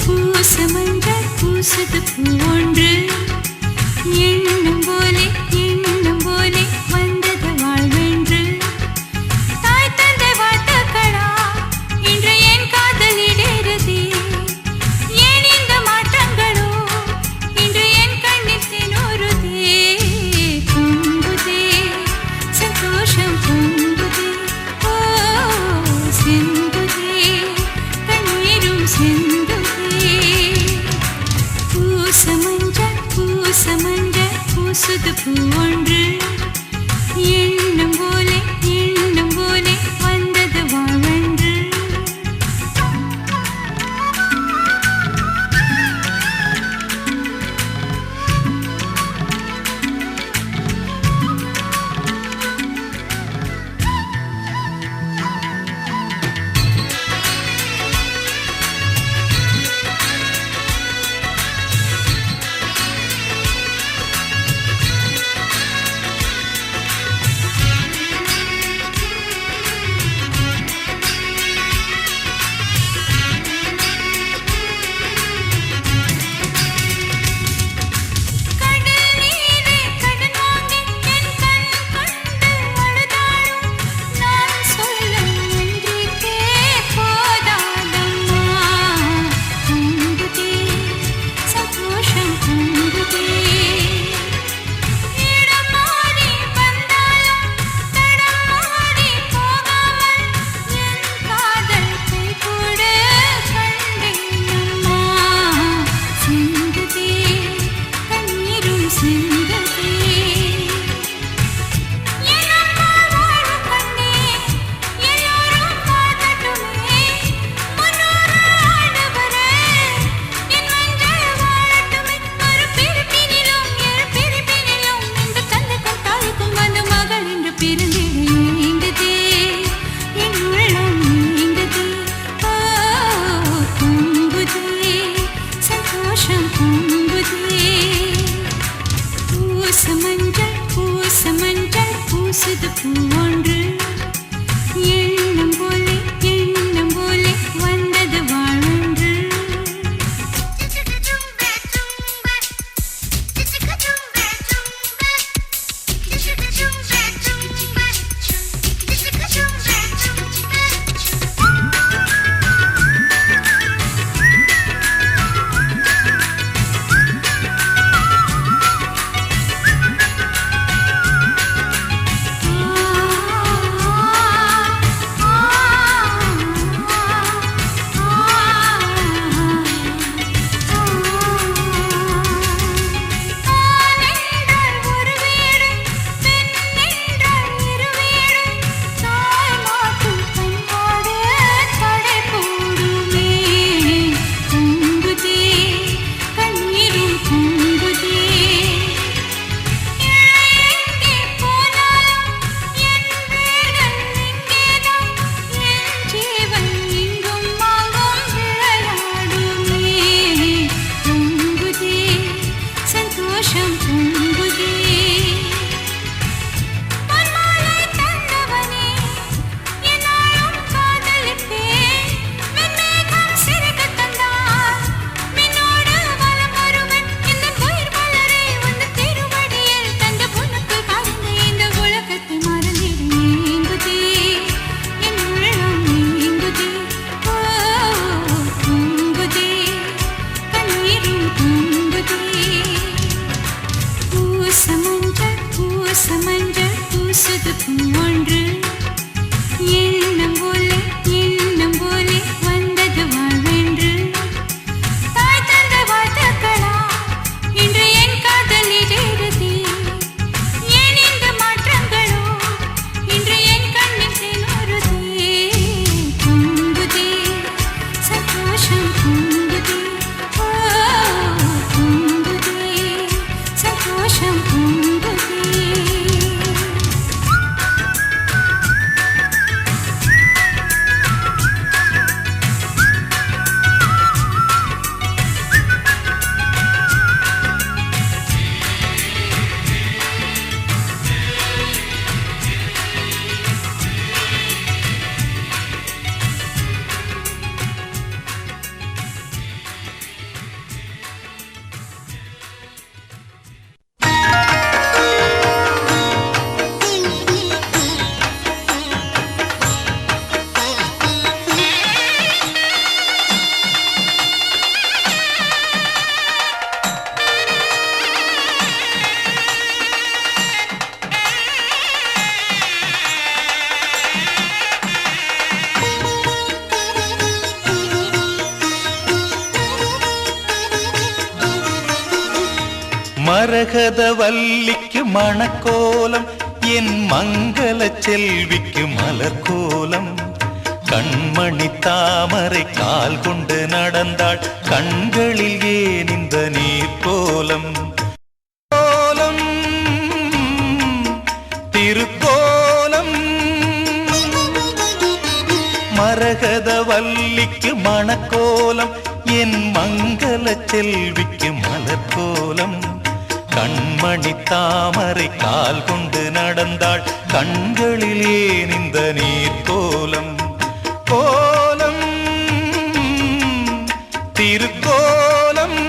பூசமஞ்சள் பூசுது பூவொன்று எண்ணம் போலே வந்தது வாழ்வென்று தாய் தந்தை வாழ்த்துக்களா இன்று என் காதலிடேறுதே ஏன் இந்த மாற்றங்களோ இன்று என் கண்ணில் தினோருதே பொங்குதே சந்தோஷம் பொங்குதே ஓ செங்குதே கண்ணீரும் செங்குதே பூசமஞ்சள் பூசுது பூவொன்று எண்ணம் போலே வந்தது வாழ்வென்று பூசமஞ்சள் பூசுது பூவொன்று எண்ணம் போலே வந்தது வாழ்வென்று மரகத வல்லிக்கு மணக்கோலம், என் மங்கள செல்விக்கு மலர்கோலம். கண்மணி தாமரை கால் கொண்டு நடந்தாள், கண்களில் ஏன் இந்த நீர் கோலம்? கோலம் திருக்கோலம். மரகத வல்லிக்கு மணக்கோலம், என் மங்கள செல்விக்கு மலர்கோலம். கண்மணி தாமரை கால் கொண்டு நடந்தாள், கண்களில் ஏன் இந்த நீர் கோலம்? கோலம் திருக்கோலம்.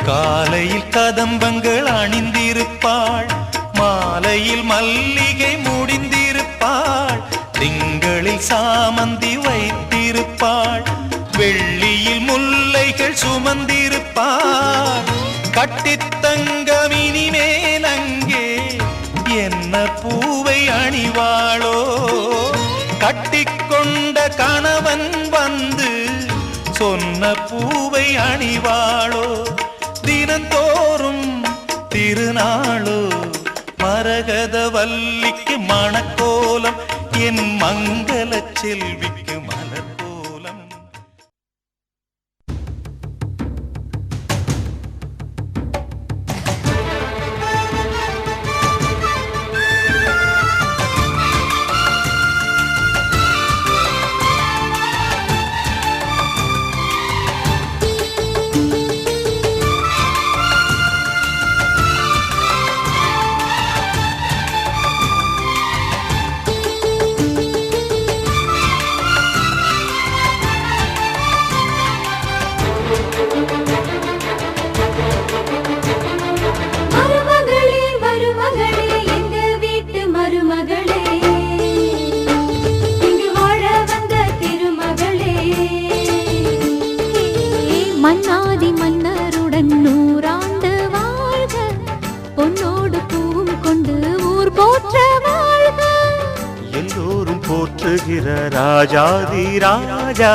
காலையில் கதம்பங்கள் அணிந்திருப்பாள், மாலையில் மல்லிகை முடிந்திருப்பாள். திங்களில் சாமந்தி வைத்திருப்பாள், வெள்ளியில் முல்லைகள் சுமந்திருப்பாள். கட்டித்தங்கமினி மேலங்கே என்ன பூவை அணிவாளோ? கட்டிக்கொண்ட கணவன் வந்து சொன்ன பூவை அணிவாளோ? தினந்தோறும் திருநாளோ? மரகத வல்லிக்கு மணக்கோலம், என் மங்கள செல்விக்கு மலர்கோலம். மன்னாதி மன்னருடன் நூறாண்டு வாழ்க, பொன்னோடு பூவும் கொண்டு ஊர் போற்ற வாழ்க. எல்லோரும் போற்றுகிற ராஜாதி ராஜா,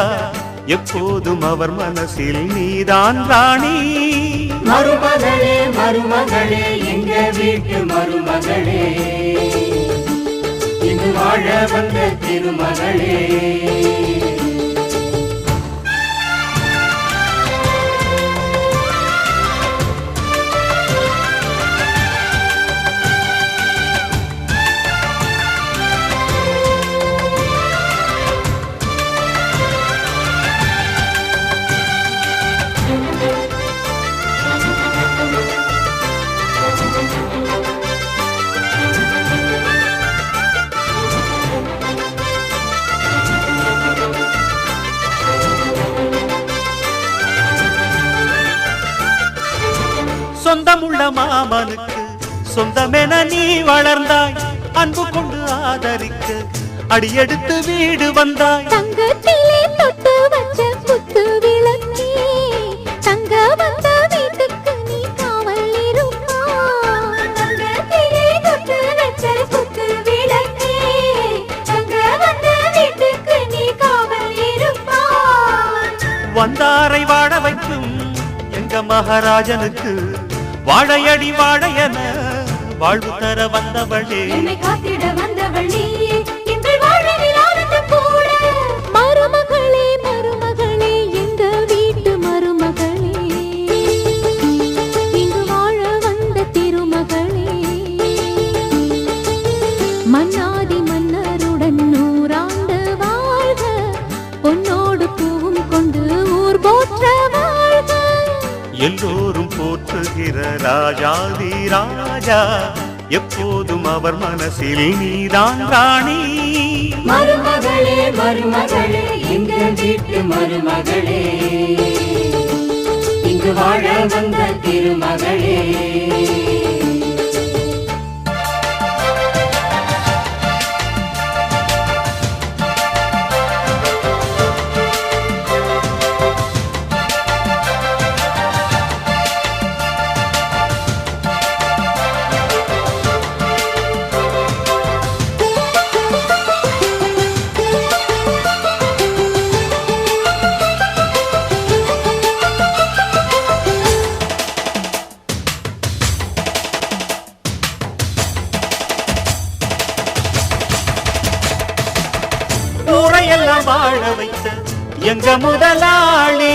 எப்போதும் அவர் மனசில் நீதான் ராணி. மருமகளே மருமகளே எங்க வீட்டு மருமகளே, இங்கு வாழ வந்த திருமகளே. சொந்தமுள்ள மாமனுக்கு சொந்தமென நீ வளர்ந்தாய், அன்பு கொண்டு ஆதரிக்க அடியெடுத்து வீடு வந்தாய். தங்கத்திலே தொட்டு வச்ச குத்து விளக்கே, தங்க வந்த வீட்டுக்கு நீ காவல் இருப்பாய். தங்கத்திலே தொட்டு வச்ச குத்து விளக்கே, தங்க வந்த வீட்டுக்கு நீ காவல் இருப்பாய். வந்தாரை வாழ வைக்கும் எங்க மகாராஜனுக்கு வாழையடி வாழையன வாழ்வு தர வந்தவளே. என்னை காத்திட வந்தவள் நீயே, எங்கள் வாழ்வில் ஆனந்தம் கூட. மருமகளே மருமகளே எங்க வீட்டு மருமகளே, இங்கு வாழ வந்த திருமகளே. மன்னாதி மன்னருடன் நூறாண்டு வாழ்க, பொன்னோடு பூவும் கொண்டு ஊர் போற்ற வாழ்க. எல்லோரும் போற்றுகிற ராஜாதி ராஜா, எப்போதும் அவர் மனசில் நீதான் ராணி. மருமகளே மருமகளே எங்க வீட்டு மருமகளே, இங்கு இங்கு வாழ வந்த திருமகளே. ஊரையெல்லாம் வாழ வைத்த எங்க முதலாளி,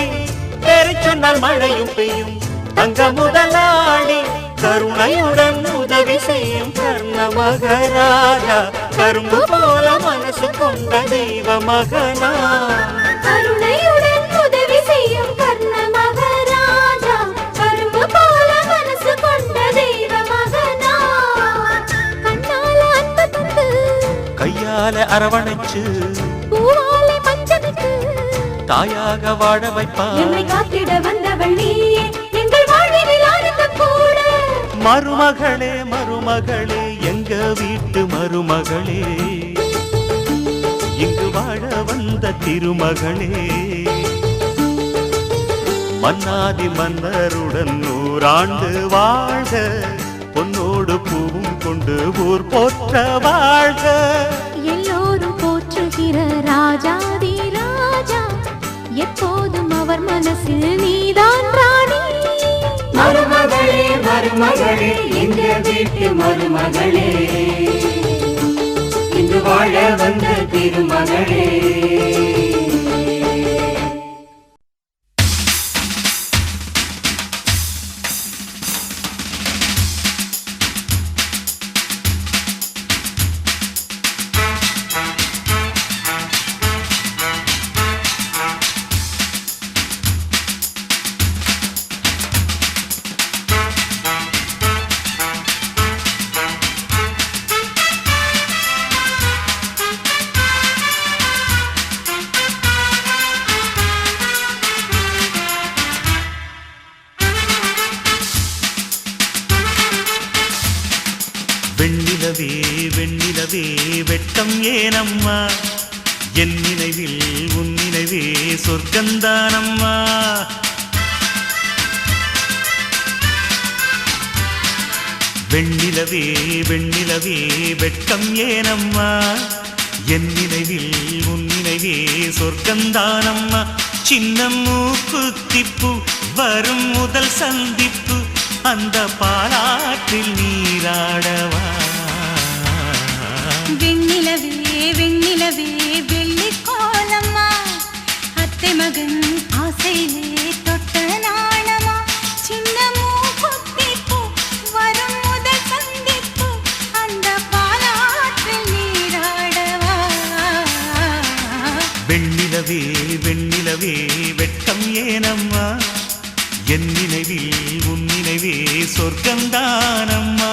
பேரை சொன்னால் மழையும் பெய்யும் தங்க முதலாளி, கருணையுடன் உதவி செய்யும் கர்ண மகராஜா, கரும்பு போல மனசு கொண்ட தெய்வ மகனா. கருணையுடன் உதவி செய்யும் கர்ண மகராஜா, கரும்பு போல மனசு கொண்ட தெய்வ மகனா. கண்ணால அன்பு தந்து, கையால அரவணைச்சு, பூவாலை மஞ்சனுக்கு தாயாக வாழ வைப்பார். என்னை காத்திட வந்தவள் நீயே, எங்கள் வாழ்வில் ஆனந்தம் கூட. மருமகளே மருமகளே எங்க வீட்டு மருமகளே, இங்கு வாழ வந்த திருமகளே. மன்னாதி மன்னருடன் 100 ஆண்டு வாழ்க, பொன்னோடு பூவும் கொண்டு ஊர் போற்ற வாழ்க. எல்லோரும் போற்றுகிற ராஜாதி ராஜா, எப்போதும் அவர் மனசில் நீதான் ராணி. மருமகளே மருமகளே எங்க வீட்டு மருமகளே, இங்கு வாழ வந்த திருமகளே. வெண்ணிலவே வெண்ணிலவே வெட்கம் ஏனம்மா, என் நினைவில் உன் நினைவே சொர்க்கந்தானம்மா. வெண்ணிலவே வெண்ணிலவே வெட்கம் ஏனம்மா, என் நினைவில் உன் நினைவே சொர்க்கந்தானம்மா. சின்ன மூக்குத்திப்பு வரும் முதல் சந்திப்பு, அந்த பாலாற்றில் நீராடவா. வெண்ணிலவே வெண்ணிலவே வெள்ளி கோலம்மா, அத்தை மகன் ஆசையிலே தொட்ட நாணமா. சின்ன மூக்குத்திப்பு வரும் முதல் சந்திப்பு, அந்த பாலாற்றில் நீராடவா. வெண்ணிலவே வெண்ணிலவே வெட்கம் ஏனம்மா, என் நினைவில் உன் நினைவே சொர்க்கந்தானம்மா.